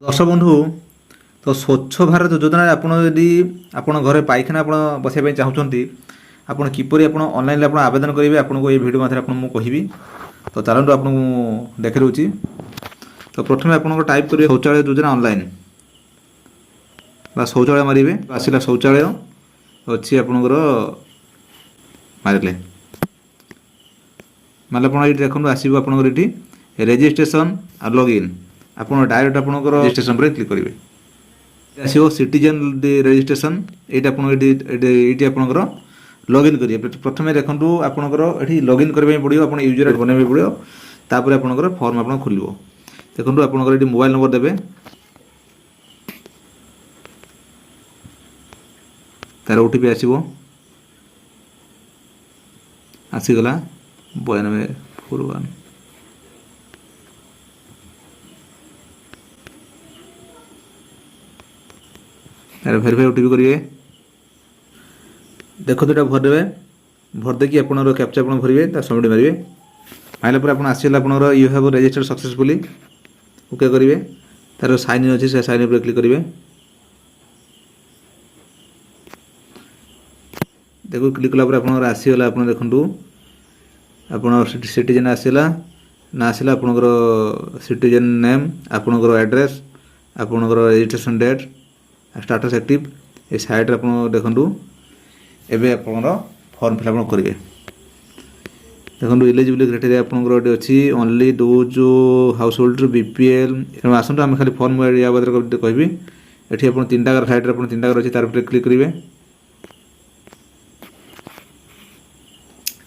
दर्शक बंधु तो स्वच्छ भारत योजना आपड़ यदि आपण घरे पाइखाना आप बसाई चाहते आपड़ किपर आप ऑनलाइन आप आवेदन करेंगे आपको ये वीडियो माध्यम आपको कहि तो चलते आपको देखे दूसरी। तो प्रथम आप टाइप करेंगे शौचालय योजना ऑनलाइन शौचालय मारे आसला शौचालय अच्छी आपणकर मारे मतलब आप देखो आसो आपंकर ये रेजिस्ट्रेशन और लॉगिन आप डायरेक्ट आपंकर रेजिस्ट्रेशन पर क्लिक करेंगे आसो सिटीजन रेजिस्ट्रेशन ये आपंकर लॉगिन करेंगे प्रथम देखो आपंकर ये लॉगिन करने पड़ो आप यूजर बनवाई पड़ो तापर आपंकर फॉर्म आप खोल देखो आपंकर ये मोबाइल नंबर देवे तार ओटीपी आसो आसीगला 9241 भेरीफाई ओटीपी करेंगे देखो तो भरदे भरदेकि आप कैप्चा आप भरवे सबमिट मारे मारे पर आसला आप you have registered successfully okay करेंगे तार साइन इन अच्छी से साइन इन पर क्लिक करेंगे देखो क्लिक कला आसीगला आप देखूँ आप सिटीजन आसला ना आसला आपंकर सिटीजन नेम आपंकर एड्रेस आपंकर रजिस्ट्रेशन डेट स्टाटस एक्टिव ये साइड आप देखूँ एवं आप फॉर्म फिलअप करेंगे देखो इलिजिबिलिटी क्राइटेरिया आपंकर अच्छी only those household BPL आसतु आम खाली फॉर्म या बदल कहि ये आप तीन टाकर साइड आप तीन टाकर अच्छी तार क्लिक करेंगे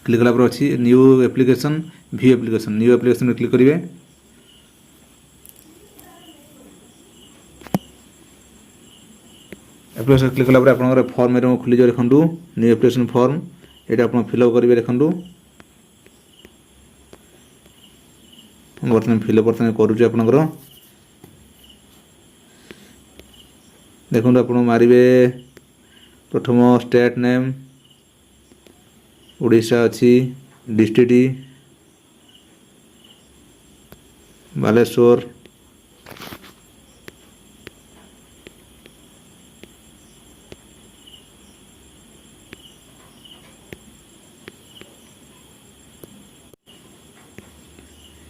क्लिक कला अच्छी new application view application new application में क्लिक करेंगे एप्लिकेशन क्लिक कला आप फॉर्म में खुली जाए देखूँ न्यू एप्लिकेशन फॉर्म ये आप फिलअप करेंगे देखूँ बर्तमान फिलअप बर्तमान करुचे आपंकर देखो आप मारे प्रथम स्टेट नेम ओडिशा अच्छी डिस्ट्रिक्ट बालेश्वर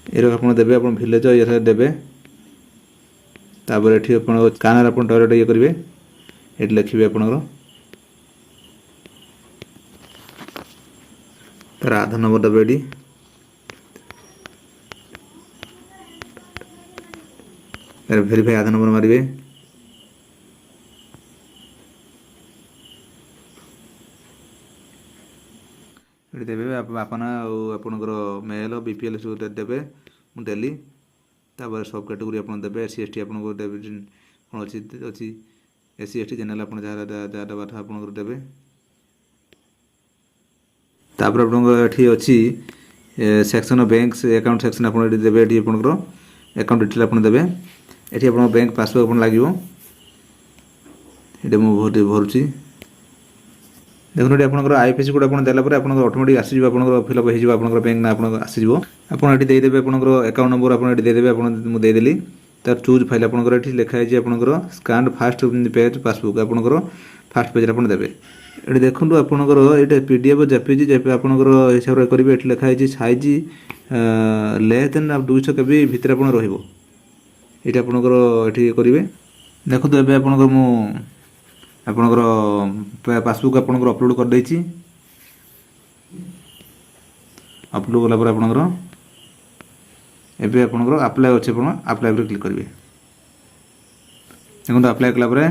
ये आप देवे आप भिलेज ये देवे तापर ये स्कानर आप डायरेक्ट ये करेंगे ये लिखे आपंकर तार आधार नंबर देवे ये भेरीफाई आधार नंबर मारे ये देवे आपना आपंकर मेल बीपीएल सब देवे मुझे देली तापर सब कैटेगोरी आप देवे एस सी एस टी आपको देवे कौन अच्छी S C S T general आप जहाँ देवार आपंकर देवे तापर आपठी अच्छी सेक्शन बैंक अकाउंट सेक्शन आप देवे ये आपंकर अकाउंट डिटेल आप देवे ये आप बैंक पासबुक आप लगे ये मुझे भरुची देखो ये आपंकर आईपीसी कोड आप देला आप ऑटोमेटिक आसीज आप फिलअप हो बैंक ना आप आसीज आपड़ी देदेवे आपंकर अकाउंट नंबर आप देदेवे मुझे देदेली तार चूज फाइल आपंकर ये लिखाई आपंकर स्कान फास्ट पेज पासबुक आपंकर फास्ट पेज आप देवे ये देखो आपंकर ये पीडीएफ जेपीजी आपंकर हिसाब से करेंगे ये लिखाई साइज लेस देन 200 KB भितर आप ये आपंकर ये करेंगे देखो तो ये आपंकर मु आपंकर पासबुक आपंकर अपलोड कर देछि अपलोड कला आपंकर एबे आपंकर अप्लाई अच्छे अप्लाई पर क्लिक करेंगे देखो अप्लाई कला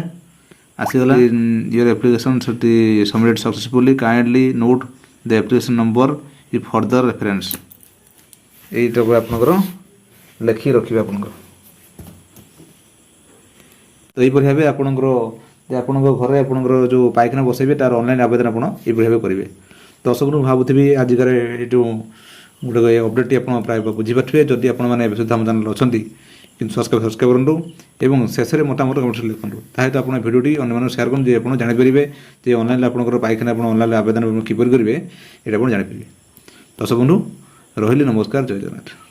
आसीगला your application submitted successfully kindly note the application number इ फर्दर रेफरेंस यही आपंकर लिखी रखिए आपंकर तो यही भाव आपंकर आपंकर घरे आपंकर जो पाइखाना बसैबे तार ऑनलाइन आवेदन आप ये भाव करेंगे दर्शक भावुथी आजिकार ये गोटे अपडेट आप प्राय बुझीपारे जदि आपने सुधा आम चैनल अच्छा कि सब्सक्राइब करूँ शेष में मतामत कमेंट लिखूँ ताकि आप भिडियोटी अन्य शेयर करूँ आप जानीपारे जे ऑनलाइन आपंकर पाइखाना आप ऑनलाइन आवेदन किपर करेंगे ये आप जानीपारे दर्शक बंधु रही नमस्कार जय जगन्नाथ।